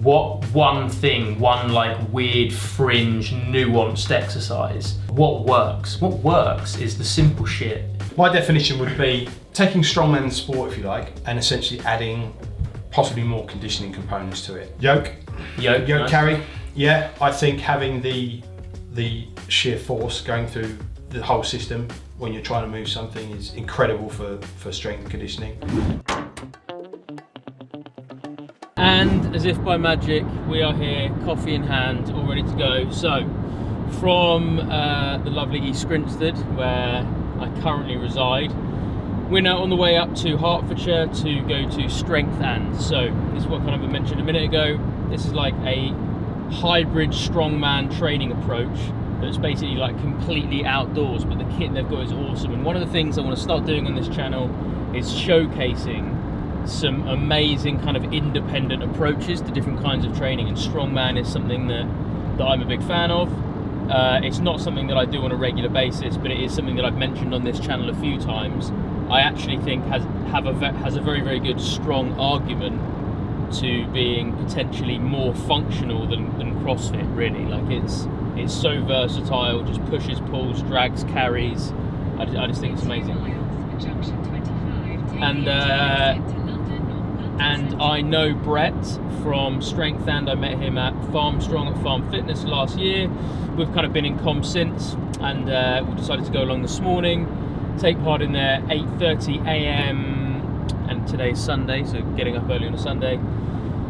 what one thing, one like weird fringe nuanced exercise, what works? What works is the simple shit. My definition would be taking strongman sport, if you like, and essentially adding possibly more conditioning components to it. Yoke nice. Carry. Yeah, I think having the sheer force going through the whole system when you're trying to move something is incredible for strength and conditioning. And as if by magic, we are here, coffee in hand, all ready to go. So, from the lovely East Grinstead, where I currently reside, we're now on the way up to Hertfordshire to go to Strength And. So, this is what kind of I mentioned a minute ago. This is like a hybrid strongman training approach that's basically like completely outdoors, but the kit they've got is awesome. And one of the things I want to start doing on this channel is showcasing some amazing kind of independent approaches to different kinds of training, and strongman is something that I'm a big fan of. It's not something that I do on a regular basis, but it is something that I've mentioned on this channel a few times. I actually think has a very, very good strong argument to being potentially more functional than CrossFit, really. Like it's so versatile, just pushes, pulls, drags, carries. I just think it's amazing. And I know Brett from Strength And. I met him at Farm Strong at Farm Fitness last year. We've kind of been in comms since, and we decided to go along this morning, take part in their 8:30 a.m. and today's Sunday, so getting up early on a Sunday.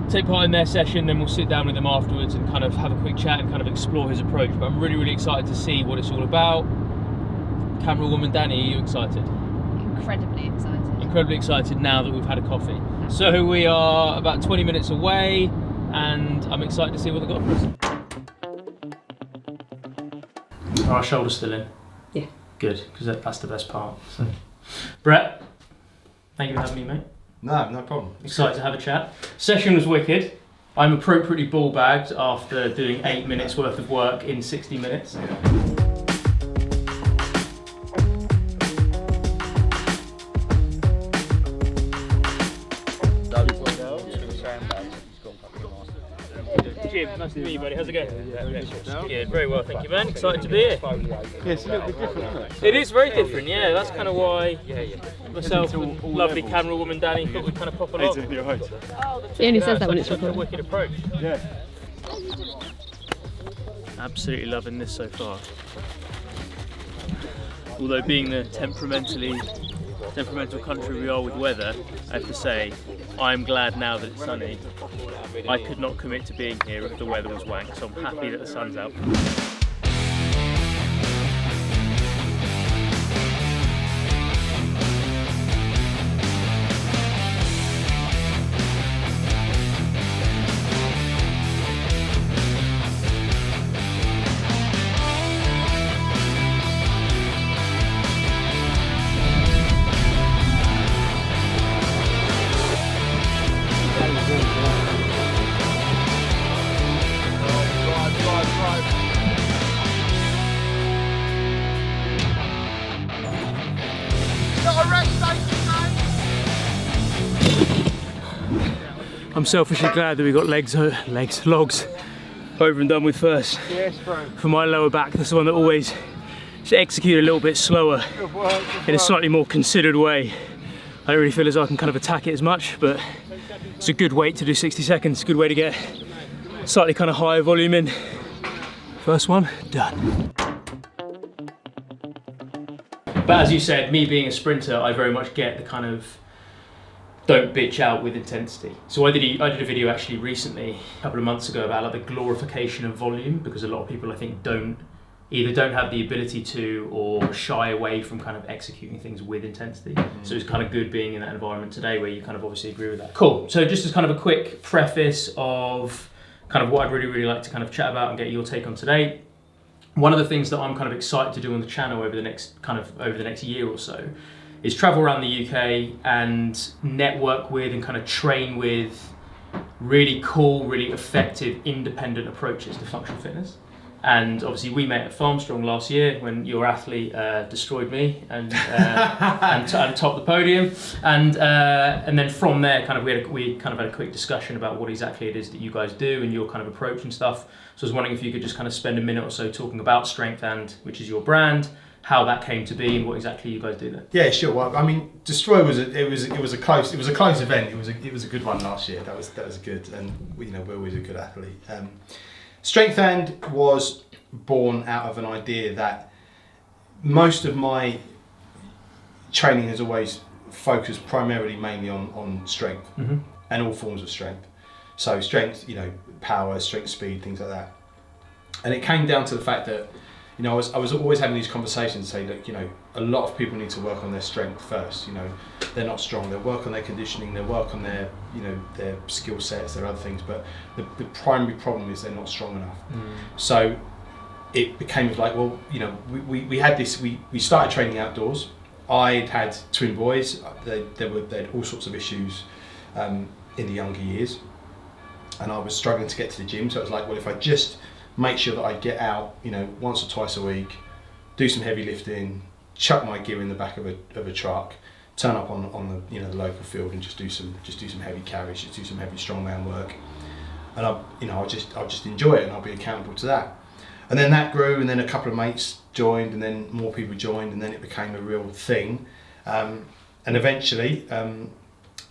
Take part in their session, then we'll sit down with him afterwards and kind of have a quick chat and kind of explore his approach. But I'm really, really excited to see what it's all about. Camera woman Danny, are you excited? Incredibly excited. Incredibly excited now that we've had a coffee. So we are about 20 minutes away, and I'm excited to see what they've got for us. Are our shoulders still in? Yeah. Good, because that's the best part. So. Brett, thank you for having me, mate. No problem. Excited to have a chat. Session was wicked. I'm appropriately ball bagged after doing 8 minutes worth of work in 60 minutes. Jim, nice to meet you, buddy. How's it going? Yeah, very well, thank you, man. Excited to be here. Yeah, it's a little bit different, isn't it? It is very different, yeah. That's kind of why myself and lovely camera woman Danny thought we'd kind of pop along. He only says that when it's a recorded. wicked approach. Yeah. Absolutely loving this so far. Although being the temperamental country we are with weather, I have to say, I'm glad now that it's sunny. I could not commit to being here if the weather was wank, so I'm happy that the sun's out. I'm selfishly glad that we got logs over and done with first. Yes, bro. For my lower back, that's the one that always just execute a little bit slower in a slightly more considered way. I don't really feel as though I can kind of attack it as much, but it's a good weight to do 60 seconds. Good way to get slightly kind of higher volume in. First one, done. But as you said, me being a sprinter, I very much get the kind of don't bitch out with intensity. So I did a video actually recently, a couple of months ago, about like the glorification of volume, because a lot of people I think either don't have the ability to or shy away from kind of executing things with intensity. So it's kind of good being in that environment today where you kind of obviously agree with that. Cool, so just as kind of a quick preface of kind of what I'd really like to kind of chat about and get your take on today. One of the things that I'm kind of excited to do on the channel over the next year or so is travel around the UK and network with and kind of train with really cool, really effective, independent approaches to functional fitness. And obviously we met at Farmstrong last year when your athlete destroyed me and topped the podium. And then from there, kind of we kind of had a quick discussion about what exactly it is that you guys do and your kind of approach and stuff. So I was wondering if you could just kind of spend a minute or so talking about Strength And, which is your brand, how that came to be and what exactly you guys do there. Yeah, sure. Well, I mean, Destroy was a close event. It was a good one last year. That was good, and we're always a good athlete. Strength And was born out of an idea that most of my training has always focused primarily mainly on strength and all forms of strength. So strength, power, strength, speed, things like that. And it came down to the fact that I was always having these conversations saying that a lot of people need to work on their strength first. They're not strong. They'll work on their conditioning. They'll work on their their skill sets, their other things. But the primary problem is they're not strong enough. So it became like, well, we had this. We started training outdoors. I'd had twin boys. They had all sorts of issues in the younger years, and I was struggling to get to the gym. So it was like, well, if I just make sure that I get out, once or twice a week, do some heavy lifting, chuck my gear in the back of a truck, turn up on the the local field and just do some heavy carries, just do some heavy strongman work, and I'll just enjoy it and I'll be accountable to that. And then that grew, and then a couple of mates joined, and then more people joined, and then it became a real thing, and eventually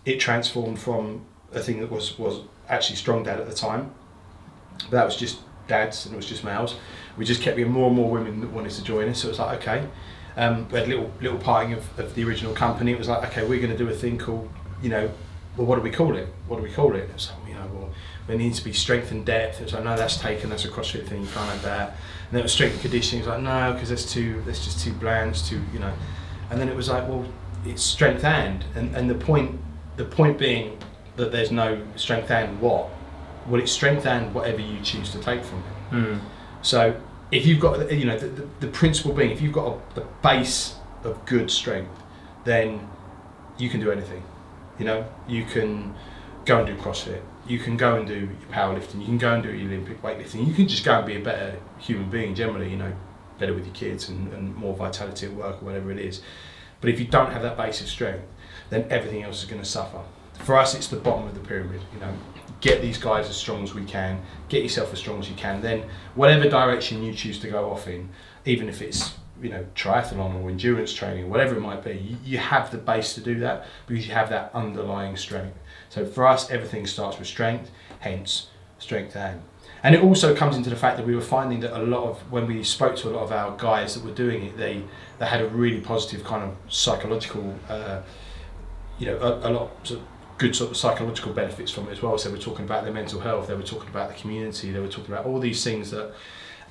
it transformed from a thing that was actually Strong Dad at the time, but that was just dads and it was just males. We just kept getting more and more women that wanted to join us, so it was like, okay, we had little parting of the original company. It was like, okay, we're going to do a thing called, well, what do we call it? It was like, well, there needs to be strength and depth. It was like, no, that's taken, that's a CrossFit thing, you can't have that. And then it was strength and conditioning. It was like, no, because that's just too bland, it's too, And then it was like, well, it's strength and the point being that there's no strength and what? Well, it's strength and whatever you choose to take from it. So if you've got, the principle being, if you've got a base of good strength, then you can do anything. You can go and do CrossFit, you can go and do your powerlifting, you can go and do your Olympic weightlifting, you can just go and be a better human being generally, better with your kids and more vitality at work or whatever it is. But if you don't have that base of strength, then everything else is going to suffer. For us, it's the bottom of the pyramid. Get these guys as strong as we can, get yourself as strong as you can, then whatever direction you choose to go off in, even if it's triathlon or endurance training, whatever it might be, you have the base to do that because you have that underlying strength. So for us, everything starts with strength, hence Strength and it also comes into the fact that we were finding that when we spoke to a lot of our guys that were doing it, they had a really positive kind of psychological, a lot of good sort of psychological benefits from it as well. So we're talking about their mental health, they were talking about the community, they were talking about all these things that,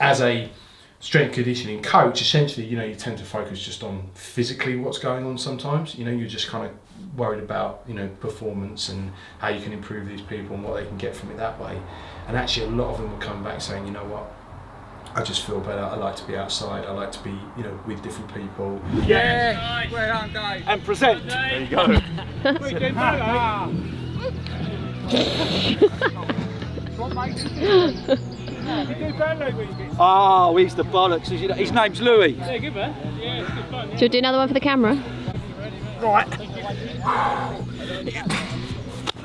as a strength conditioning coach, essentially, you tend to focus just on physically what's going on sometimes. You're just kind of worried about, performance and how you can improve these people and what they can get from it that way. And actually a lot of them were coming back saying, you know what, I just feel better, I like to be outside, I like to be, with different people. Yeah, well done, guys. And present. There you go. Oh, he's the bollocks. His name's Louis. Yeah, good man. Yeah, it's good fun. Yeah. Should we do another one for the camera? Right.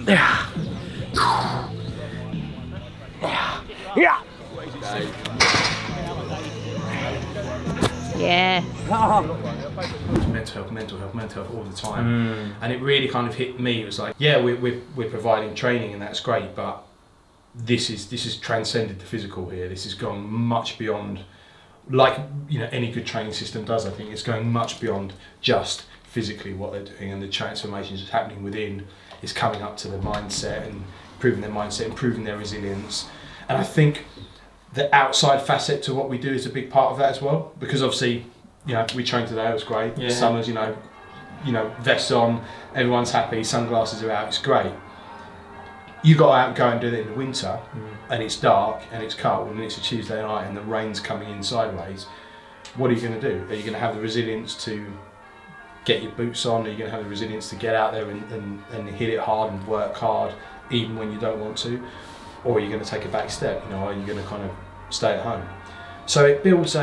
Yeah. Yeah. Yeah. Mental health all the time. And it really kind of hit me. It was like, yeah, we're providing training and that's great, but this is transcended the physical here. This has gone much beyond, like any good training system does. I think it's going much beyond just physically what they're doing, and the transformations that's happening within is coming up to the mindset and improving their mindset, improving their resilience. And I think the outside facet to what we do is a big part of that as well, because obviously, we trained today, it was great. Yeah. Summers, vests on, everyone's happy, sunglasses are out, it's great. You got to out and go and do that in the winter, and it's dark and it's cold and it's a Tuesday night and the rain's coming in sideways. What are you going to do? Are you going to have the resilience to get your boots on? Are you going to have the resilience to get out there and hit it hard and work hard even when you don't want to? Or are you going to take a back step? Are you going to kind of stay at home? So it builds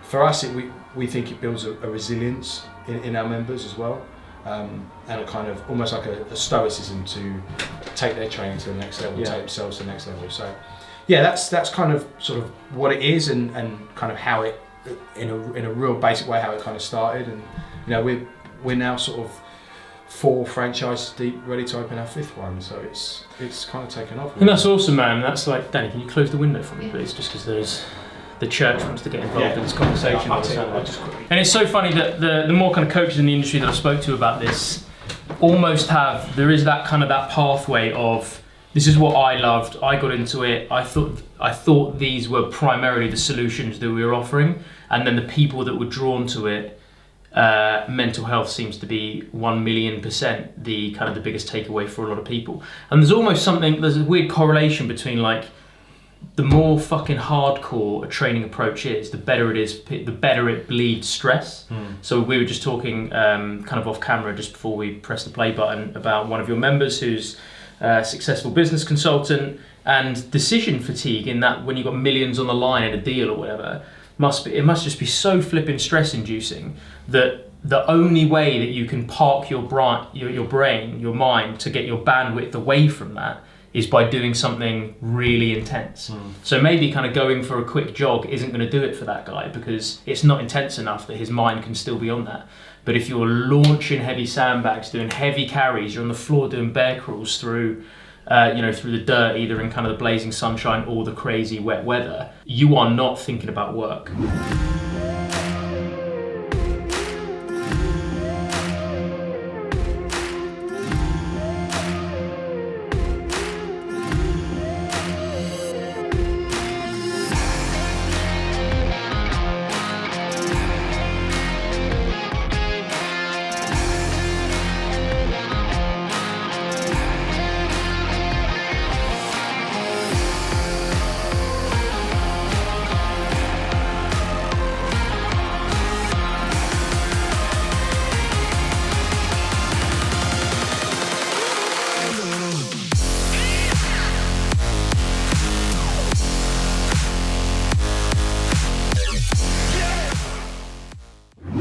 for us, we think it builds a resilience in our members as well, and a kind of almost like a stoicism to take their training to the next level, take themselves to the next level. So yeah, that's kind of sort of what it is, and kind of how it, in a real basic way, how it kind of started. And you know, we're now sort of 4 franchises deep, ready to open our 5th one. So it's kind of taken off. And that's awesome, man. That's like, Danny, can you close the window for me, please? Just because the church wants to get involved in this conversation. And it's so funny that the more kind of coaches in the industry that I spoke to about this almost there is that kind of that pathway of, this is what I loved, I got into it, I thought these were primarily the solutions that we were offering, and then the people that were drawn to it, mental health seems to be 1,000,000% the kind of the biggest takeaway for a lot of people. And there's a weird correlation between, like, the more fucking hardcore a training approach is, the better it bleeds stress. So we were just talking kind of off camera just before we pressed the play button about one of your members who's a successful business consultant, and decision fatigue, in that when you've got millions on the line in a deal or whatever, it must just be so flipping stress inducing that the only way that you can park your brain, your mind, to get your bandwidth away from that is by doing something really intense. So maybe kind of going for a quick jog isn't going to do it for that guy, because it's not intense enough that his mind can still be on that. But if you're launching heavy sandbags, doing heavy carries, you're on the floor doing bear crawls through the dirt, either in kind of the blazing sunshine or the crazy wet weather, you are not thinking about work.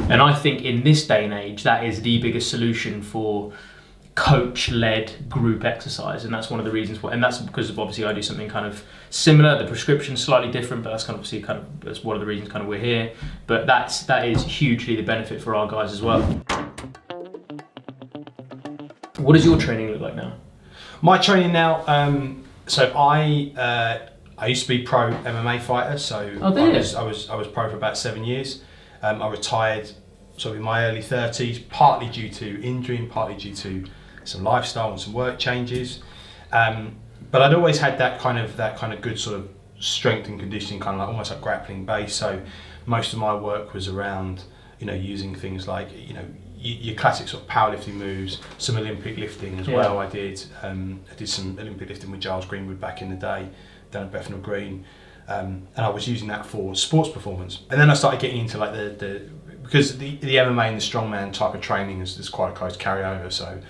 And I think in this day and age, that is the biggest solution for coach-led group exercise, and that's one of the reasons why. And that's because obviously I do something kind of similar. The prescription's slightly different, but that's kind of obviously that's one of the reasons kind of we're here. But that is hugely the benefit for our guys as well. What does your training look like now? My training now. So I used to be pro MMA fighter. So I was pro for about 7 years. I retired sort of in my early 30s, partly due to injury and partly due to some lifestyle and some work changes. But I'd always had that kind of good sort of strength and conditioning, kind of like almost like grappling base. So most of my work was around, using things like, your classic sort of powerlifting moves, some Olympic lifting as well. I did some Olympic lifting with Giles Greenwood back in the day, down at Bethnal Green. And I was using that for sports performance. And then I started getting into like because the MMA and the strongman type of training is quite a close carryover. So,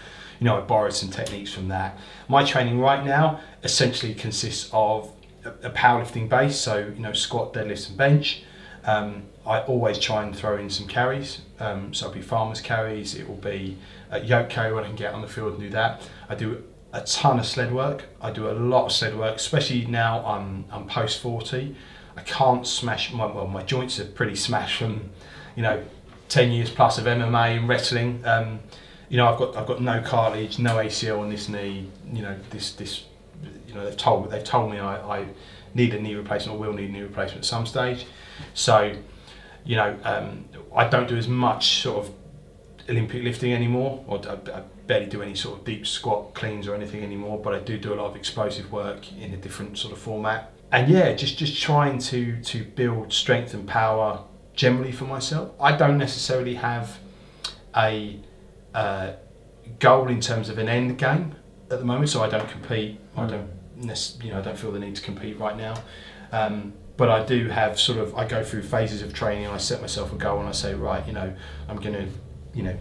I borrowed some techniques from that. My training right now essentially consists of a powerlifting base. So, squat, deadlifts and bench. I always try and throw in some carries. So it'll be farmers carries. It will be a yoke carry when I can get on the field and do that. I do a ton of sled work. I do a lot of sled work, especially now I'm post 40. I can't smash my joints are pretty smashed from 10 years plus of MMA and wrestling. I've got no cartilage, no ACL on this knee. They've told me I need a knee replacement or will need a knee replacement at some stage. So I don't do as much sort of Olympic lifting anymore, or I barely do any sort of deep squat cleans or anything anymore, but I do a lot of explosive work in a different sort of format. And just trying to build strength and power generally for myself. I don't necessarily have a goal in terms of an end game at the moment, so I don't compete. I don't feel the need to compete right now. But I do have I go through phases of training, and I set myself a goal and I say, right, I'm going to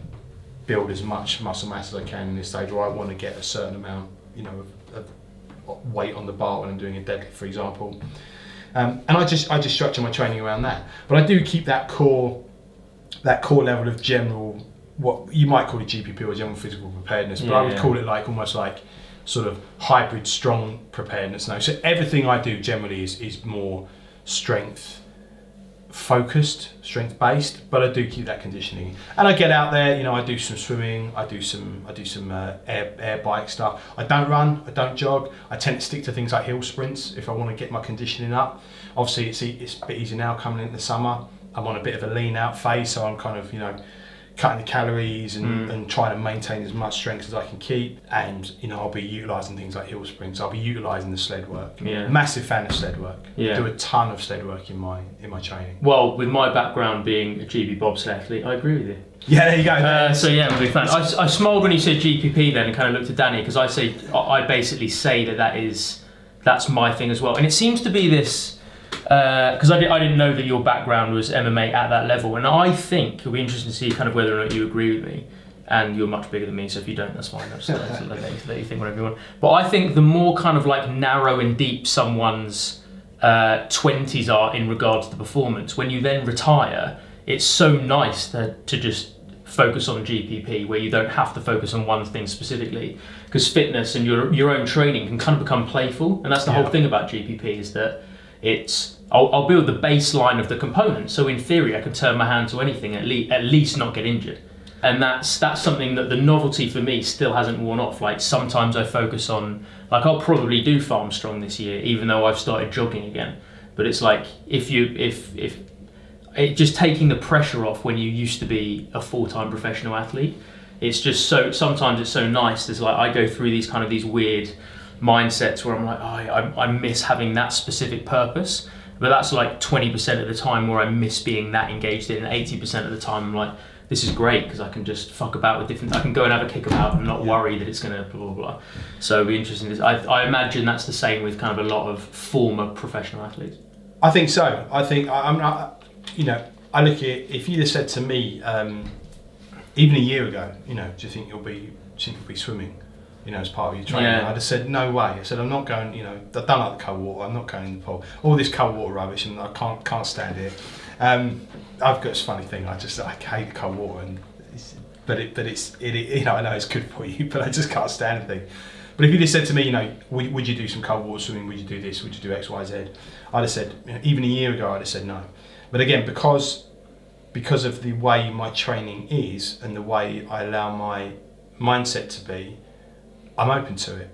build as much muscle mass as I can in this stage, or I want to get a certain amount, of weight on the bar when I'm doing a deadlift, for example. And I just structure my training around that. But I do keep that core level of general, what you might call it GPP or general physical preparedness, but I would call it like almost like sort of hybrid strong preparedness now. So everything I do generally is more strength focused, strength based, but I do keep that conditioning. And I get out there, you know, I do some swimming, I do some air bike stuff. I don't run, I don't jog. I tend to stick to things like hill sprints if I want to get my conditioning up. Obviously it's a bit easier now coming into the summer. I'm on a bit of a lean out phase, so I'm kind of, you know, cutting the calories and trying to maintain as much strength as I can keep. And, you know, I'll be utilising things like hill sprints. I'll be utilising the sled work. Yeah. Massive fan of sled work. Yeah. Do a ton of sled work in my training. Well, with my background being a GB bobsled athlete, I agree with you. Yeah, there you go. So yeah, I'm a big fan. I smiled when you said GPP then and kind of looked at Danny, because I basically say that's my thing as well. And it seems to be this, because I didn't know that your background was MMA at that level, and I think it'll be interesting to see kind of whether or not you agree with me. And you're much bigger than me, so if you don't, that's fine. That's let you think whatever you want. But I think the more kind of like narrow and deep someone's 20s are in regards to performance, when you then retire, it's so nice to just focus on GPP, where you don't have to focus on one thing specifically, because fitness and your own training can kind of become playful, and that's the whole thing about GPP, is that I'll build the baseline of the components, so in theory I can turn my hand to anything, at least not get injured. And that's something that the novelty for me still hasn't worn off. Like sometimes I focus on, like I'll probably do Farm Strong this year, even though I've started jogging again. But it's like if it just taking the pressure off when you used to be a full-time professional athlete. It's just sometimes it's so nice. There's like I go through these weird mindsets where I'm like, I miss having that specific purpose. But that's like 20% of the time where I miss being that engaged in, and 80% of the time I'm like, this is great because I can just fuck about with different. I can go and have a kickabout and not worry that it's gonna blah blah blah. So it'll be interesting. I imagine that's the same with kind of a lot of former professional athletes. I think so. I think I'm not. You know, I look at it, if you'd have said to me even a year ago, you know, do you think you'll be swimming, you know, as part of your training? I'd have said no way. I said I'm not going. You know, I don't like the cold water. I'm not going in the pool. All this cold water rubbish, and I can't stand it. I've got this funny thing. I hate cold water, but it's you know, I know it's good for you, but I just can't stand anything. But if you just said to me, you know, would you do some cold water swimming? Would you do this? Would you do X, Y, Z? I'd have said, you know, even a year ago, I'd have said no. But again, because of the way my training is and the way I allow my mindset to be, I'm open to it.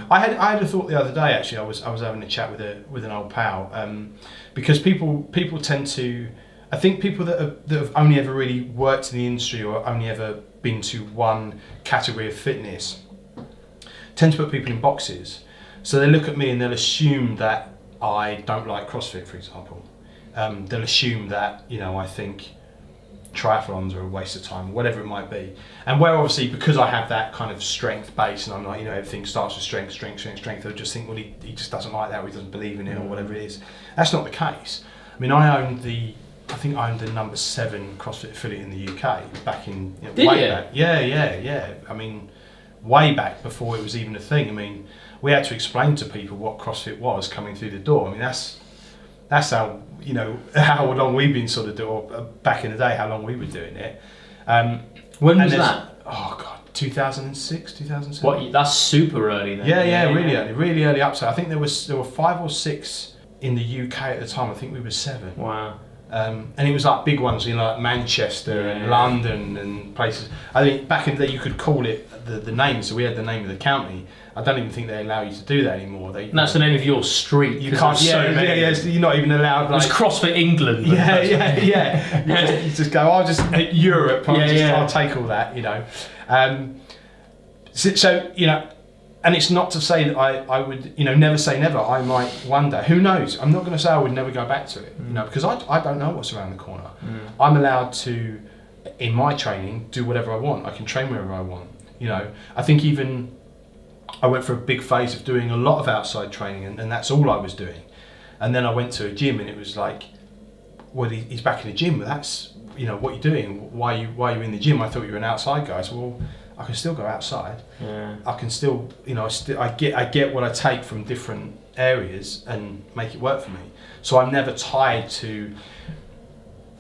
I had a thought the other day. Actually, I was having a chat with an old pal, because people tend to, I think people that have only ever really worked in the industry or only ever been to one category of fitness tend to put people in boxes. So they look at me and they'll assume that I don't like CrossFit, for example. They'll assume that, you know, I think triathlons are a waste of time, whatever it might be. And where obviously, because I have that kind of strength base and I'm like, you know, everything starts with strength, they'll just think, well, he just doesn't like that, or he doesn't believe in it, or whatever it is. That's not the case. I mean, I owned the number 7 CrossFit affiliate in the UK back in, you know, way back. Yeah. I mean, way back before it was even a thing. I mean, we had to explain to people what CrossFit was coming through the door. I mean, that's how, you know, how long we've been sort of doing, back in the day, how long we were doing it. When was that? Oh God, 2006, 2007. What? That's super early then. Yeah, really early upside. I think there were 5 or 6 in the UK at the time. I think we were 7. Wow. And it was like big ones, you know, like Manchester and London and places. I think back in the day you could call it the name, so we had the name of the county. I don't even think they allow you to do that anymore. And that's the name of your street. You can't. You're not even allowed. Like, it was CrossFit England. Yeah. You just go. I'll just Europe. I'll take all that. You know. So you know, and it's not to say that I would, you know, never say never. I might one day. Who knows? I'm not going to say I would never go back to it. You know, because I don't know what's around the corner. I'm allowed to, in my training, do whatever I want. I can train wherever I want. You know, I think even I went for a big phase of doing a lot of outside training, and that's all I was doing. And then I went to a gym, and it was like, well, he's back in the gym. That's, you know, what you're doing. Why are you in the gym? I thought you were an outside guy. So, well, I can still go outside. Yeah. I can still, I get what I take from different areas and make it work for me. So I'm never tied to.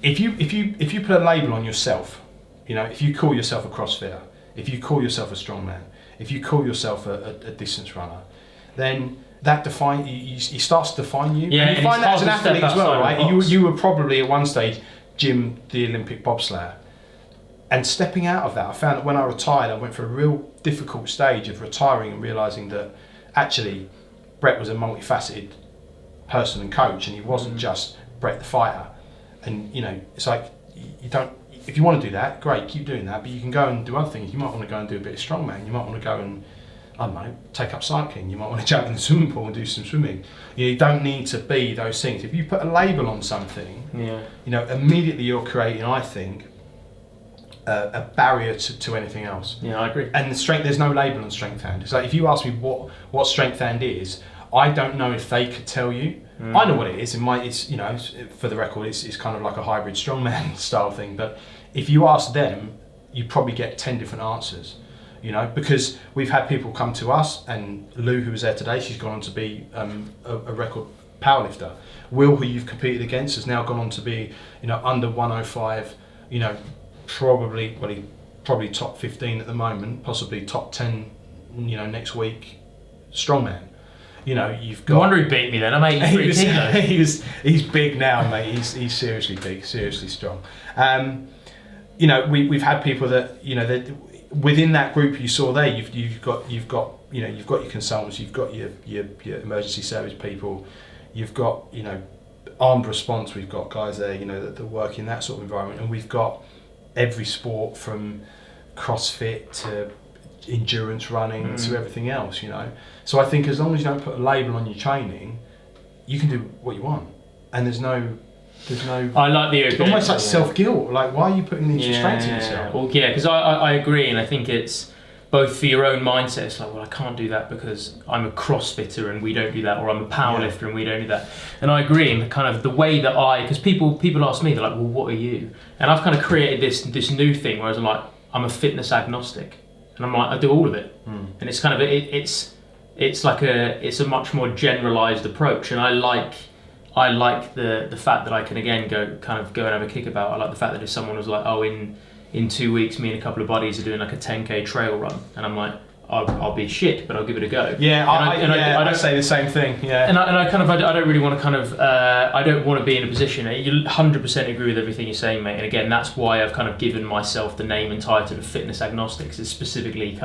If you put a label on yourself, if you call yourself a CrossFitter, if you call yourself a strongman, if you call yourself a distance runner, then that he starts to define you. Yeah, and you find that as an athlete as well, right? You were probably at one stage Jim, the Olympic bobslayer. And stepping out of that, I found that when I retired, I went through a real difficult stage of retiring and realising that actually Brett was a multifaceted person and coach, and he wasn't just Brett the fighter. And it's like, you don't, if you want to do that, great, keep doing that, but you can go and do other things. You might want to go and do a bit of strongman, you might want to go and, I don't know, take up cycling, you might want to jump in the swimming pool and do some swimming. You don't need to be those things. If you put a label on something, immediately you're creating, I think, a barrier to anything else. Yeah, I agree. And there's no label on strength hand. It's like, if you ask me what strength hand is, I don't know if they could tell you. I know what it is. It's for the record, it's kind of like a hybrid strongman style thing. But if you ask them, you probably get 10 different answers. Because we've had people come to us, and Lou, who was there today, she's gone on to be a record powerlifter. Will, who you've competed against, has now gone on to be under 105. Probably top 15 at the moment, possibly top 10, next week, strongman. You've got. No wonder he beat me then. I'm 83 kilos. He's big now, mate. He's seriously big, seriously strong. We've had people that that within that group you saw there. You've got your consultants, you've got your emergency service people, you've got armed response. We've got guys there that work in that sort of environment, and we've got every sport from CrossFit to endurance running to everything else, So I think as long as you don't put a label on your training, you can do what you want, and there's no. I like the it's almost like self-guilt. Like, why are you putting these restraints on yourself? Well, yeah, because I agree, and I think it's both for your own mindset. It's like, well, I can't do that because I'm a CrossFitter and we don't do that, or I'm a powerlifter and we don't do that. And I agree, and kind of the way that because people ask me, they're like, well, what are you? And I've kind of created this new thing, whereas I'm like, I'm a fitness agnostic, and I'm like, I do all of it, and it's kind of it's a much more generalised approach, and I like the fact that I can again go and have a kick about. I like the fact that if someone was like, oh, in 2 weeks, me and a couple of buddies are doing like a 10k trail run, and I'm like, I'll be shit, but I'll give it a go. Yeah, I don't say the same thing. Yeah, and I don't really want to I don't want to be in a position. You 100% agree with everything you're saying, mate. And again, that's why I've kind of given myself the name and title of fitness agnostics. It's specifically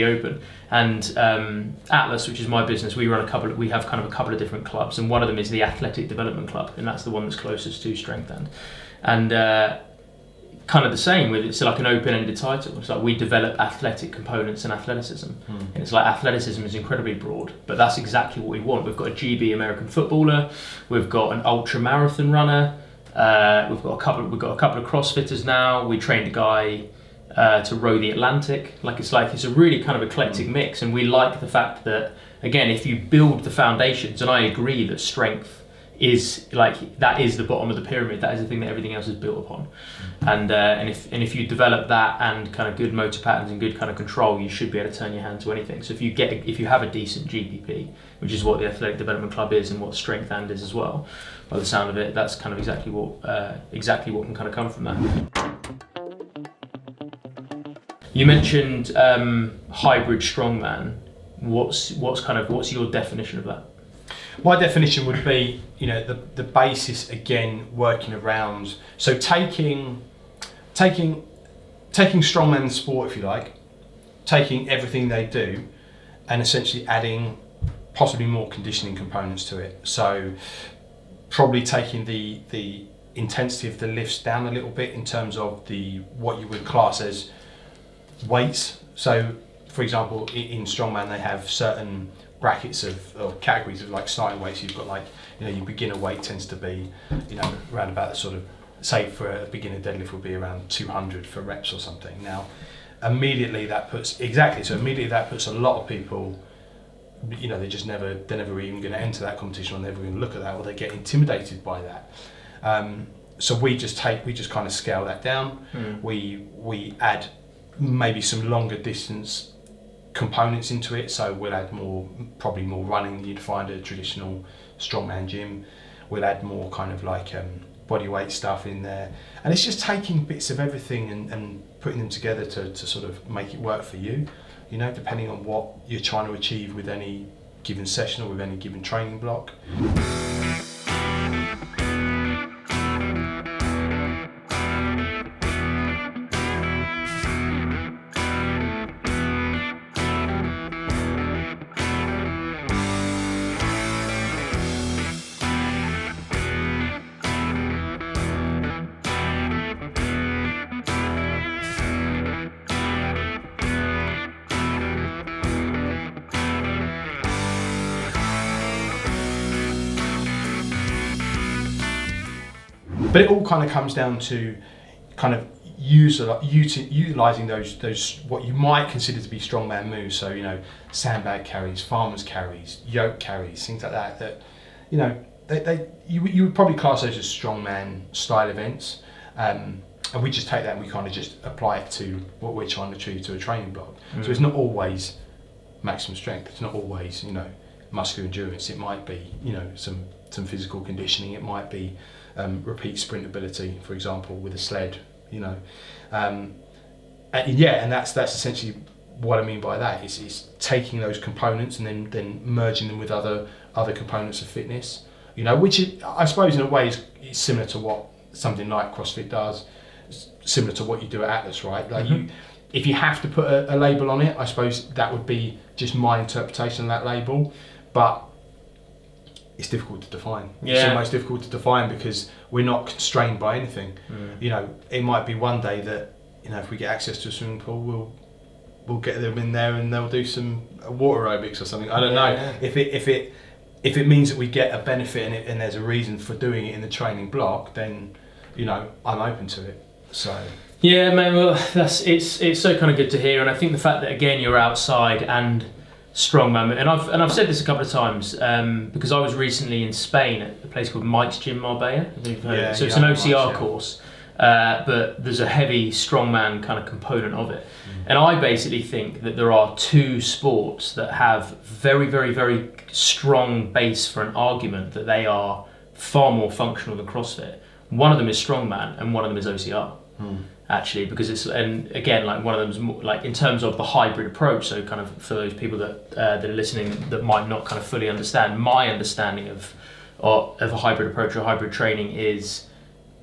open. And Atlas, which is my business, we have kind of a couple of different clubs, and one of them is the Athletic Development Club, and that's the one that's closest to Strength and kind of the same with it's like an open-ended title. It's like we develop athletic components and athleticism, and it's like athleticism is incredibly broad, but that's exactly what we want. We've got a GB American footballer, we've got an ultra marathon runner, we've got a couple of CrossFitters now. We trained a guy to row the Atlantic. It's a really kind of eclectic mix, and we like the fact that, again, if you build the foundations, and I agree that strength is that is the bottom of the pyramid, that is the thing that everything else is built upon, and if you develop that and kind of good motor patterns and good kind of control, you should be able to turn your hand to anything. So if you have a decent GPP, which is what the Athletic Development Club is and what Strength and is as well, by the sound of it, that's kind of exactly what can kind of come from that. You mentioned hybrid strongman. What's your definition of that? My definition would be, the basis, again, working around. So taking strongman sport, if you like, taking everything they do, and essentially adding possibly more conditioning components to it. So probably taking the intensity of the lifts down a little bit in terms of what you would class as weights. So, for example, in strongman they have certain brackets or categories of starting weights. You've got your beginner weight tends to be around about the sort of, say for a beginner deadlift would be around 200 for reps or something. Now immediately that puts a lot of people, they're never even going to enter that competition, or never going to look at that, or they get intimidated by that. So we just kind of scale that down. We add maybe some longer distance components into it. So we'll add probably more running than you'd find at a traditional strongman gym. We'll add more kind of like body weight stuff in there, and it's just taking bits of everything and putting them together to sort of make it work for you, you know, depending on what you're trying to achieve with any given session or with any given training block. But it all kind of comes down to kind of utilising those what you might consider to be strongman moves. So, you know, sandbag carries, farmer's carries, yoke carries, things like that. That, you know, you would probably class those as strongman style events. And we just take that and we kind of just apply it to what we're trying to achieve to a training block. So it's not always maximum strength. It's not always, you know, muscular endurance. It might be, you know, some physical conditioning. It might be repeat sprint ability, for example, with a sled, you know. And that's essentially what I mean by that. Is taking those components and then merging them with other components of fitness, you know, which I suppose in a way is similar to what something like CrossFit does, similar to what you do at Atlas, right? Like if you have to put a label on it, I suppose that would be just my interpretation of that label, but it's difficult to define. Yeah. It's almost difficult to define because we're not constrained by anything. You know, it might be one day that, you know, if we get access to a swimming pool, we'll get them in there and they'll do some water aerobics or something. I don't know. Yeah. If it means that we get a benefit and there's a reason for doing it in the training block, then, you know, I'm open to it. So. Yeah, man. Well, it's so kind of good to hear, and I think the fact that again you're outside and strongman, and I've said this a couple of times because I was recently in Spain at a place called Mike's Gym Marbella. So it's an OCR course, but there's a heavy strongman kind of component of it. And I basically think that there are two sports that have very, very, very strong base for an argument that they are far more functional than CrossFit. One of them is strongman and one of them is OCR. Actually, because it's, and again, like one of them is more, like in terms of the hybrid approach. So kind of for those people that are listening that might not kind of fully understand, my understanding of a hybrid approach or hybrid training is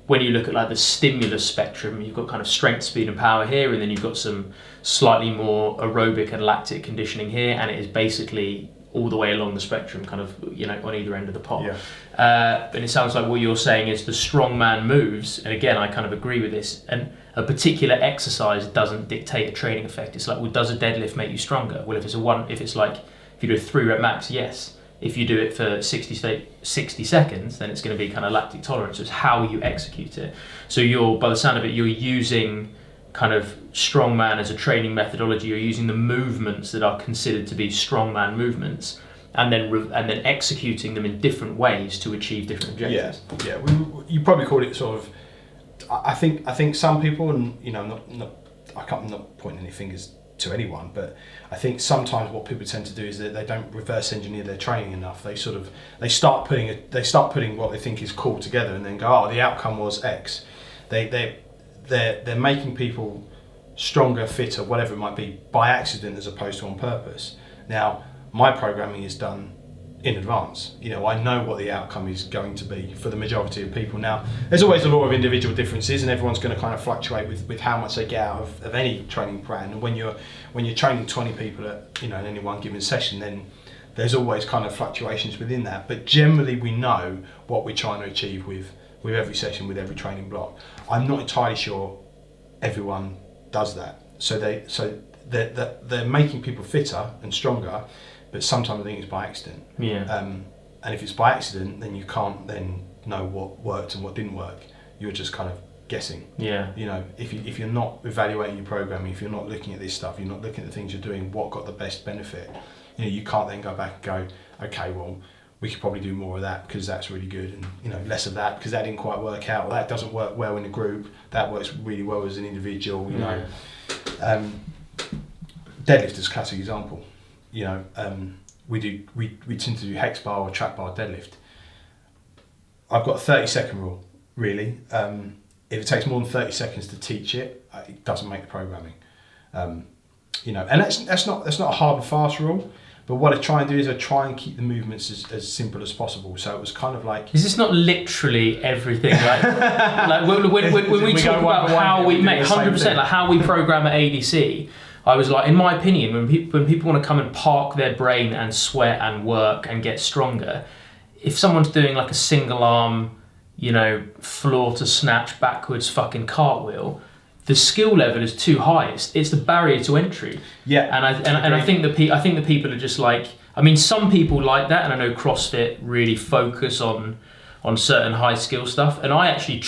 when you look at like the stimulus spectrum, you've got kind of strength, speed and power here, and then you've got some slightly more aerobic and lactic conditioning here, and it is basically all the way along the spectrum, kind of, you know, on either end of the pot. And it sounds like what you're saying is the strongman moves, and again, I kind of agree with this, and a particular exercise doesn't dictate a training effect. It's like, well, does a deadlift make you stronger? Well, if it's if you do a 3-rep max, yes. If you do it for 60 seconds, then it's going to be kind of lactic tolerance. So it's how you execute it. So by the sound of it, you're using kind of strongman as a training methodology. You're using the movements that are considered to be strongman movements, and then executing them in different ways to achieve different objectives. Yeah. You probably call it sort of. I think some people, and you know, I'm not pointing any fingers to anyone, but I think sometimes what people tend to do is that they don't reverse engineer their training enough. They start putting what they think is cool together, and then go, oh, the outcome was X. They're making people stronger, fitter, whatever it might be, by accident as opposed to on purpose. Now, my programming is done in advance. You know, I know what the outcome is going to be for the majority of people. Now, there's always a lot of individual differences, and everyone's going to kind of fluctuate with how much they get out of any training plan. And when you're training 20 people at, you know, in any one given session, then there's always kind of fluctuations within that. But generally, we know what we're trying to achieve with every session, with every training block. I'm not entirely sure everyone does that. So they're making people fitter and stronger, but sometimes I think it's by accident. Yeah. And if it's by accident, then you can't then know what worked and what didn't work. You're just kind of guessing. Yeah. You know, if you're not evaluating your programming, if you're not looking at this stuff, you're not looking at the things you're doing, what got the best benefit. You know, you can't then go back and go, okay, well, we could probably do more of that because that's really good, and you know, less of that because that didn't quite work out. Well, that doesn't work well in a group. That works really well as an individual. You know, Deadlift is a classic example. You know, we tend to do hex bar or trap bar deadlift. I've got a 30-second rule, really. If it takes more than 30 seconds to teach it, it doesn't make the programming. You know, and that's not a hard and fast rule. But what I try and do is I try and keep the movements as simple as possible. So it was kind of like... Is this not literally everything? Like when we talk about how we make 100%, like how we program at ADC, I was like, in my opinion, when people want to come and park their brain and sweat and work and get stronger, if someone's doing like a single arm, you know, floor to snatch backwards fucking cartwheel, the skill level is too high. It's the barrier to entry. Yeah. And I think the people are just like, I mean, some people like that, and I know CrossFit really focus on certain high skill stuff. And I actually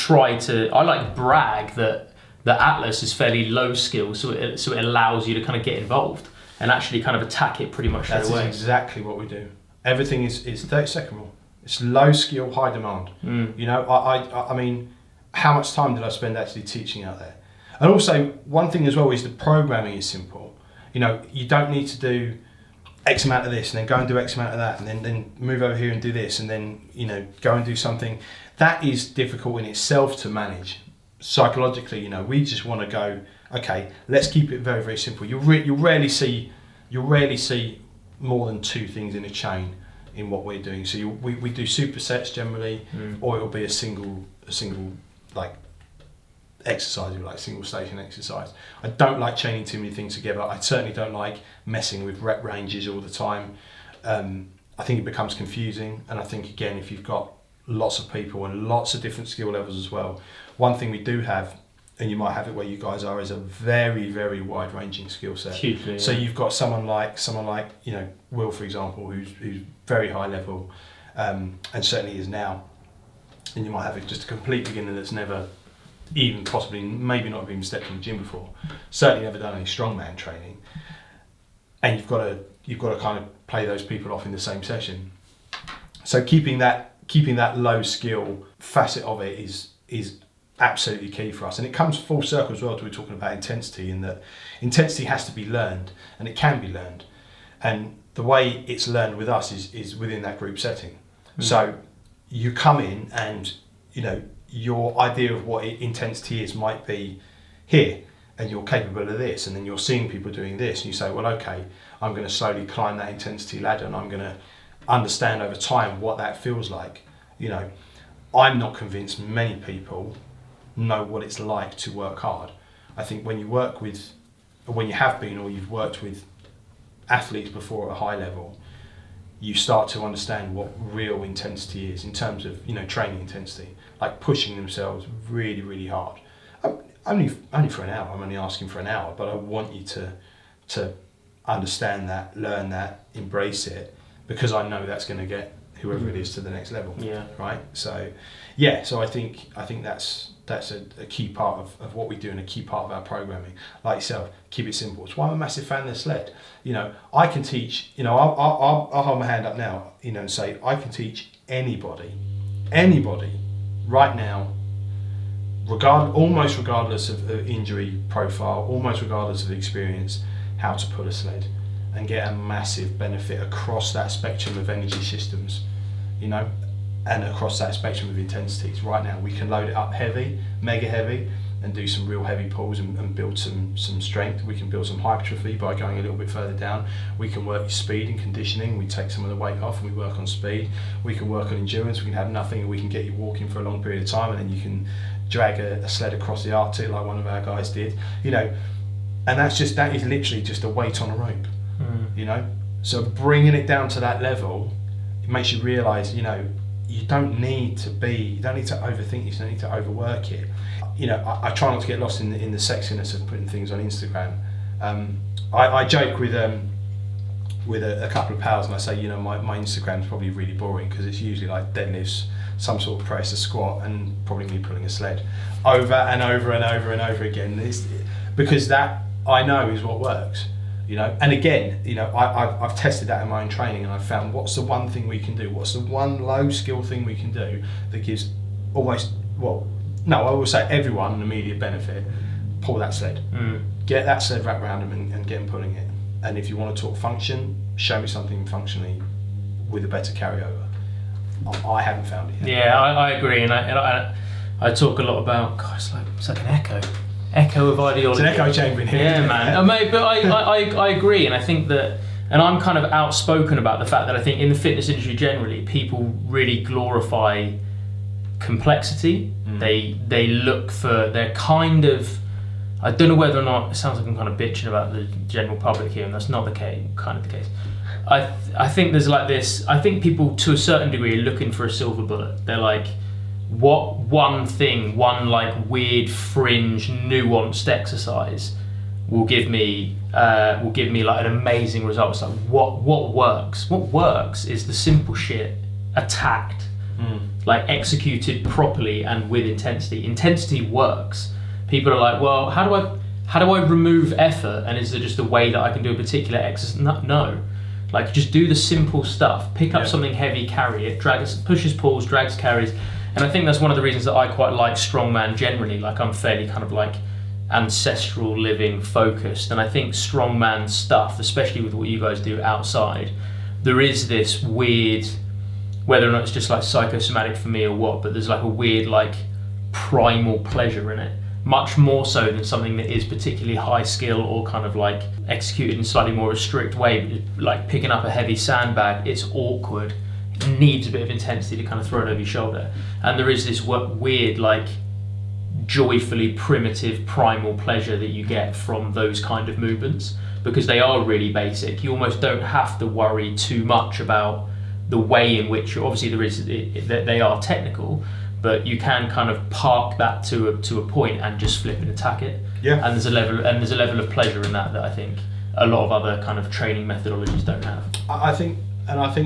I like brag that Atlas is fairly low skill, so it allows you to kind of get involved and actually kind of attack it pretty much straight away. That's exactly what we do. Everything is 30-second rule. It's low skill, high demand. You know, I mean, how much time did I spend actually teaching out there? And also, one thing as well is the programming is simple. You know, you don't need to do X amount of this and then go and do X amount of that and then move over here and do this and then, you know, go and do something. That is difficult in itself to manage. Psychologically, you know, we just want to go, okay, let's keep it very, very simple. You'll rarely see more than 2 things in a chain in what we're doing. So we do supersets generally, or it'll be a single like exercise, like single station exercise. I don't like chaining too many things together. I certainly don't like messing with rep ranges all the time. I think it becomes confusing, and I think again, if you've got lots of people and lots of different skill levels as well, one thing we do have, and you might have it where you guys are, is a very, very wide ranging skill set. Hugely, so yeah. You've got someone like you know, Will, for example, who's very high level, and certainly is now, and you might have just a complete beginner that's never even possibly, maybe not even stepped in the gym before, certainly never done any strongman training, and you've got to kind of play those people off in the same session. So keeping that low skill facet of it is absolutely key for us, and it comes full circle as well to we're talking about intensity, in that intensity has to be learned, and it can be learned, and the way it's learned with us is within that group setting. So you come in and, you know, your idea of what intensity is might be here, and you're capable of this, and then you're seeing people doing this, and you say, well, okay, I'm going to slowly climb that intensity ladder, and I'm going to understand over time what that feels like. You know, I'm not convinced many people know what it's like to work hard. I think when you have been, or you've worked with athletes before at a high level, you start to understand what real intensity is in terms of, you know, training intensity, like pushing themselves really, really hard. Only for an hour. I'm only asking for an hour, but I want you to understand that, learn that, embrace it, because I know that's going to get whoever it is to the next level. Yeah. Right. So, yeah. So I think that's a key part of what we do, and a key part of our programming. Like yourself, keep it simple. It's why I'm a massive fan of the sled. You know, I can teach. You know, I'll hold my hand up now. You know, and say I can teach anybody, right now, almost regardless of the injury profile, almost regardless of the experience, how to pull a sled and get a massive benefit across that spectrum of energy systems, you know, and across that spectrum of intensities. Right now, we can load it up heavy, mega heavy, and do some real heavy pulls and build some strength. We can build some hypertrophy by going a little bit further down. We can work speed and conditioning. We take some of the weight off and we work on speed. We can work on endurance. We can have nothing and we can get you walking for a long period of time, and then you can drag a sled across the Arctic like one of our guys did, you know, and that is literally just a weight on a rope, you know. So bringing it down to that level, it makes you realise, you know, you don't need to overthink this, you don't need to overwork it. You know, I try not to get lost in the sexiness of putting things on Instagram. I joke with a couple of pals, and I say, you know, my Instagram's probably really boring because it's usually like deadlifts, some sort of press, a squat, and probably me pulling a sled over and over and over and over again. Because that I know is what works. You know, and again, you know, I've tested that in my own training, and I've found what's the one thing we can do, what's the one low skill thing we can do that gives I will say everyone an immediate benefit, pull that sled. Get that sled wrapped around them and get them pulling it. And if you want to talk function, show me something functionally with a better carryover. I haven't found it yet. Yeah, I agree, and I talk a lot about. God, it's like an echo of ideology. It's an echo chamber in here. Yeah, man. Mate, but I agree, and I think that, and I'm kind of outspoken about the fact that I think in the fitness industry generally, people really glorify complexity. They look for, they're kind of, I don't know whether or not, it sounds like I'm kind of bitching about the general public here, and that's not the case, kind of the case. I think there's like this, I think people to a certain degree are looking for a silver bullet. They're like, what one thing, one like weird fringe nuanced exercise will give me like an amazing result. It's like what works? What works is the simple shit attacked, like executed properly and with intensity. Intensity works. People are like, well, how do I remove effort? And is there just a way that I can do a particular exercise? No. Like just do the simple stuff. Pick up something heavy, carry it, pushes, pulls, drags, carries. And I think that's one of the reasons that I quite like Strongman generally. Like I'm fairly kind of like ancestral living focused. And I think Strongman stuff, especially with what you guys do outside, there is this weird, whether or not it's just like psychosomatic for me or what, but there's like a weird like primal pleasure in it. Much more so than something that is particularly high skill or kind of like executed in slightly more a strict way, like picking up a heavy sandbag. It's awkward. It needs a bit of intensity to kind of throw it over your shoulder. And there is this weird, like joyfully primitive primal pleasure that you get from those kind of movements because they are really basic. You almost don't have to worry too much about the way in which, obviously they are technical, but you can kind of park that to a point and just flip and attack it. Yeah. And there's a level of pleasure in that I think a lot of other kind of training methodologies don't have. I think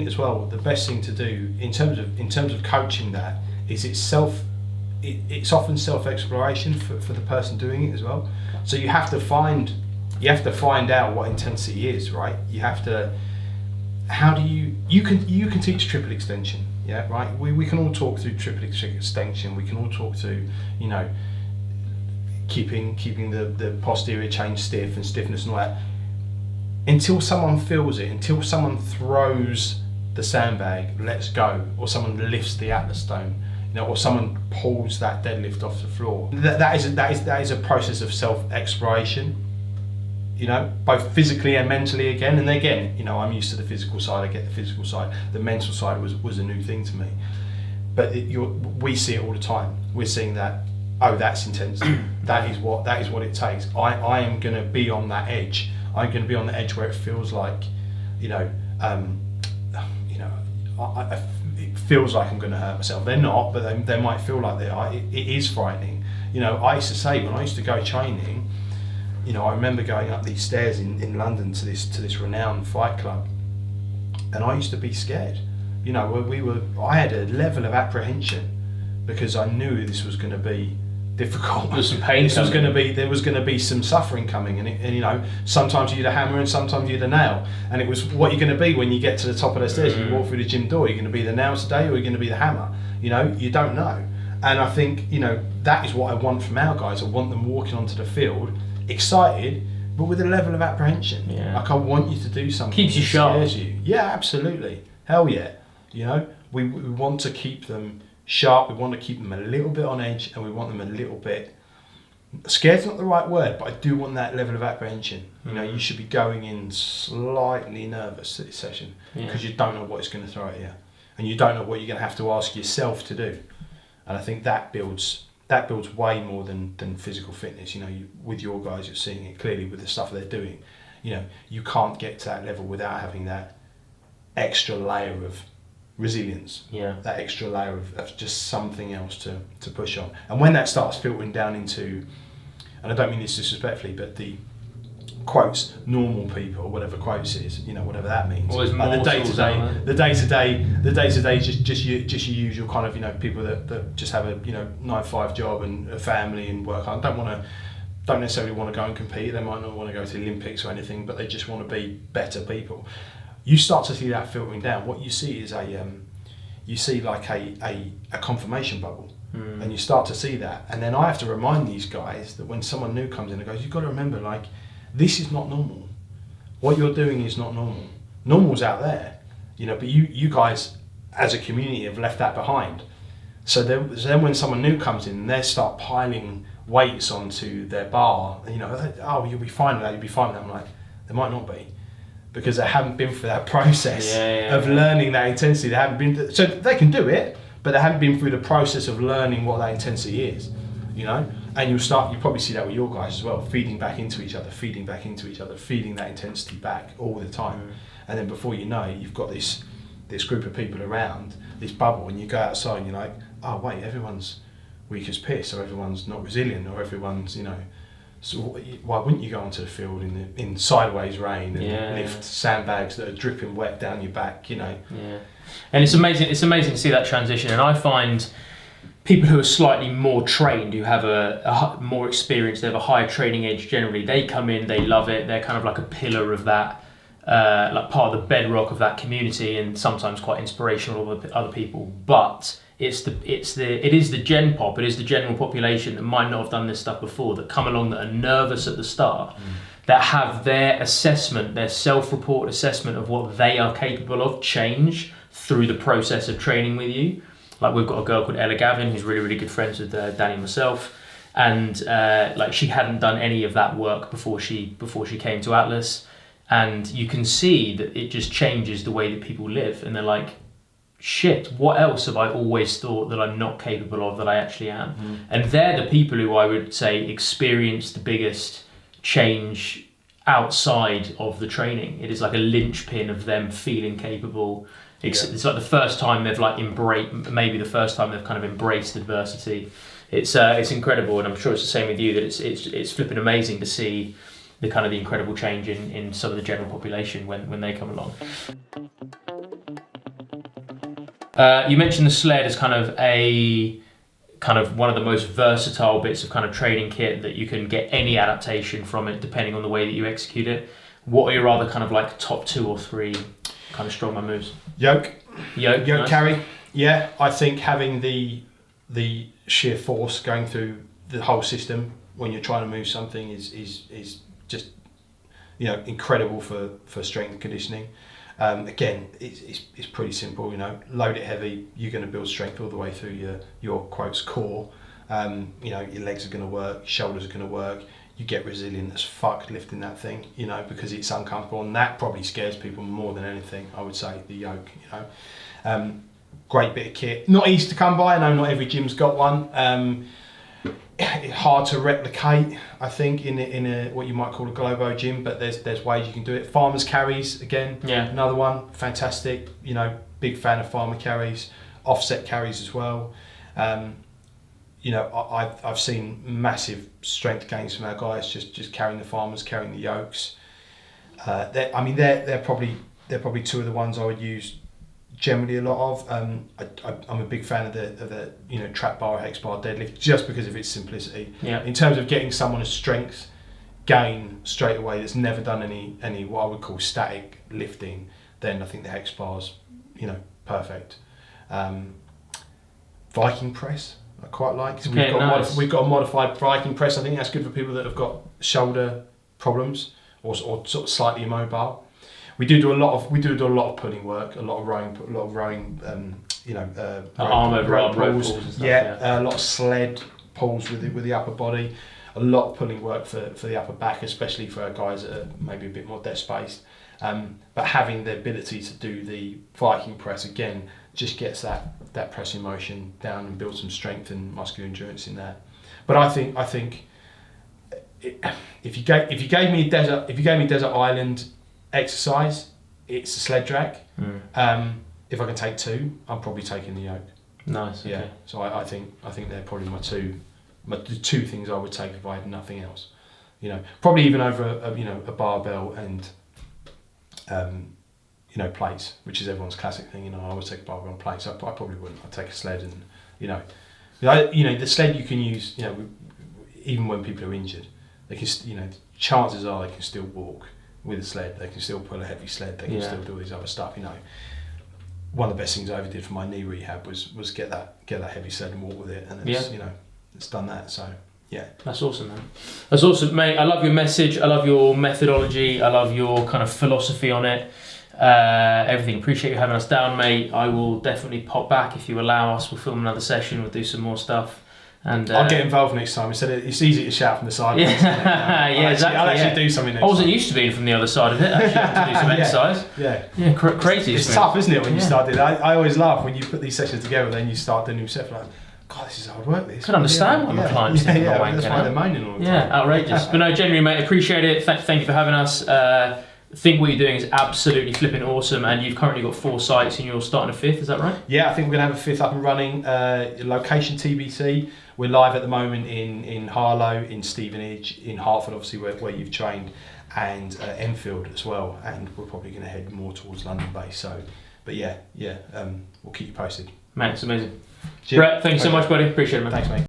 as well the best thing to do in terms of coaching that is it's often self-exploration for the person doing it as well. So you have to find out what intensity is, right? You have to. How do you can teach triple extension. Yeah, right. We can all talk through triple extension. We can all talk to, keeping the posterior chain stiff and stiffness and all that. Until someone feels it, until someone throws the sandbag, lets go, or someone lifts the atlas stone, or someone pulls that deadlift off the floor. That is a process of self-exploration. Both physically and mentally again. And again, I'm used to the physical side, I get the physical side. The mental side was a new thing to me. But we see it all the time. We're seeing that, that's intensity. that is what it takes. I am gonna be on that edge. I'm gonna be on the edge where it feels like, it feels like I'm gonna hurt myself. They're not, but they might feel like they are. It is frightening. I used to say when I used to go training, I remember going up these stairs in London to this renowned fight club, and I used to be scared. I had a level of apprehension because I knew this was going to be difficult. There's some pain. There was going to be some suffering coming, and sometimes you had a hammer and sometimes you had a nail, and it was what you're going to be when you get to the top of the stairs. You walk through the gym door. You're going to be the nail today, or you're going to be the hammer. You don't know, and I think that is what I want from our guys. I want them walking onto the field excited, but with a level of apprehension. Yeah. Like I want you to do something. Keeps you sharp. Scares you. Yeah, absolutely. Hell yeah. We want to keep them sharp. We want to keep them a little bit on edge, and we want them a little bit. Scared's not the right word, but I do want that level of apprehension. You should be going in slightly nervous at this session because you don't know what it's going to throw at you, and you don't know what you're going to have to ask yourself to do. And I think that builds way more than physical fitness. With your guys, you're seeing it clearly with the stuff they're doing. You can't get to that level without having that extra layer of resilience. Yeah. That extra layer of just something else to push on. And when that starts filtering down into, and I don't mean this disrespectfully, but the quotes normal people, whatever quotes is, whatever that means. Well, the day to day, just your usual kind of people that just have a 9-to-5 job and a family and work. I don't necessarily want to go and compete. They might not want to go to the Olympics or anything, but they just want to be better people. You start to see that filtering down. What you see is like a confirmation bubble. and you start to see that. And then I have to remind these guys that when someone new comes in and goes, you've got to remember, like, this is not normal. What you're doing is not normal. Normal's out there, you know, but you guys as a community have left that behind. So then when someone new comes in and they start piling weights onto their bar, you know, oh, you'll be fine with that, you'll be fine with that. I'm like, they might not be, because they haven't been through that process of learning that intensity. They haven't been, so they can do it, but they haven't been through the process of learning what that intensity is, you know? And you probably see that with your guys as well, feeding back into each other, feeding that intensity back all the time. And then before you know it, you've got this group of people around, this bubble, and you go outside and you're like, oh wait, everyone's weak as piss, or everyone's not resilient, or everyone's, you know, so why wouldn't you go onto the field in sideways rain and lift sandbags that are dripping wet down your back, you know? Yeah. And it's amazing to see that transition. And I find people who are slightly more trained, who have a more experience, they have a higher training edge generally, they come in, they love it, they're kind of like a pillar of that, like part of the bedrock of that community, and sometimes quite inspirational of other people. But it is the gen pop, it is the general population that might not have done this stuff before, that come along, that are nervous at the start, that have their assessment, their self-reported assessment of what they are capable of change through the process of training with you. Like, we've got a girl called Ella Gavin who's really, really good friends with Danny and myself, and like, she hadn't done any of that work before she came to Atlas, and you can see that it just changes the way that people live, and they're like, shit, what else have I always thought that I'm not capable of that I actually am? And they're the people who I would say experience the biggest change outside of the training. It is like a linchpin of them feeling capable. It's like the first time they've like maybe the first time they've kind of embraced adversity. It's incredible, and I'm sure it's the same with you, that it's flipping amazing to see the kind of the incredible change in some of the general population when they come along. You mentioned the sled as kind of one of the most versatile bits of kind of training kit, that you can get any adaptation from it depending on the way that you execute it. What are your other kind of like top 2 or 3 kind of strongman moves? Yoke, nice. Carry. Yeah, I think having the sheer force going through the whole system when you're trying to move something is just, you know, incredible for strength and conditioning. Again, it's pretty simple, you know, load it heavy, you're going to build strength all the way through your quotes core. You know, your legs are going to work, your shoulders are going to work, you get resilient as fuck lifting that thing, you know, because it's uncomfortable, and that probably scares people more than anything, I would say, the yoke, you know. Great bit of kit, not easy to come by. I know not every gym's got one. Hard to replicate, I think, in a what you might call a Globo gym, but there's ways you can do it. Farmers carries, again, another one, fantastic, you know, big fan of farmer carries, offset carries as well. You know, I've seen massive strength gains from our guys just carrying the farmers, carrying the yokes. They're probably 2 of the ones I would use generally a lot of. I'm a big fan of the you know, trap bar, hex bar, deadlift, just because of its simplicity. In terms of getting someone a strength gain straight away that's never done any what I would call static lifting, then I think the hex bar's, you know, perfect. Viking press I quite like. So we've got a modified Viking press. I think that's good for people that have got shoulder problems or sort of slightly immobile. We do a lot of pulling work, a lot of rowing, arm over arm pulls and stuff. A lot of sled pulls with the upper body. A lot of pulling work for the upper back, especially for our guys that are maybe a bit more desk spaced. But having the ability to do the Viking press again just gets that pressing motion down and builds some strength and muscular endurance in that. But I think if you gave me desert island exercise, it's a sled drag. If I can take 2, I'm probably taking the yoke. Nice. Yeah. Okay. So I think they're probably the 2 things I would take if I had nothing else. You know, probably even over a barbell and plates, which is everyone's classic thing. You know, I always take a barbell and plates. I probably wouldn't. I'd take a sled, and the sled you can use. You know, even when people are injured, they can. You know, chances are they can still walk with a sled. They can still pull a heavy sled. They can still do all these other stuff. You know, one of the best things I ever did for my knee rehab was get that heavy sled and walk with it, and it's, you know, it's done that. So yeah, that's awesome, man. That's awesome, mate. I love your message. I love your methodology. I love your kind of philosophy on it. Everything. Appreciate you having us down, mate. I will definitely pop back if you allow us. We'll film another session. We'll do some more stuff. And I'll get involved next time. Instead, it's easy to shout from the side. Yeah, exactly. I'll actually do something next time. I wasn't used to being from the other side of it. Actually, to do some exercise. Yeah. Crazy. It's tough, isn't it, when you start doing it? I always laugh when you put these sessions together, then you start doing them yourself. Like, God, this is hard work. This. I can understand why my clients think I'm wanking. That's why they're moaning all the time. Yeah, outrageous. But no, genuinely, mate, appreciate it. Thank you for having us. Think what you're doing is absolutely flipping awesome, and you've currently got 4 sites and you're starting a 5th, is that right? Yeah, I think we're going to have a 5th up and running. Location TBC. We're live at the moment in Harlow, in Stevenage, in Hertford, obviously where you've trained, and Enfield as well. And we're probably going to head more towards London based. So, but we'll keep you posted. Man, it's amazing. Cheers. Brett, thank you so much, buddy. Appreciate it, man. Thanks, mate.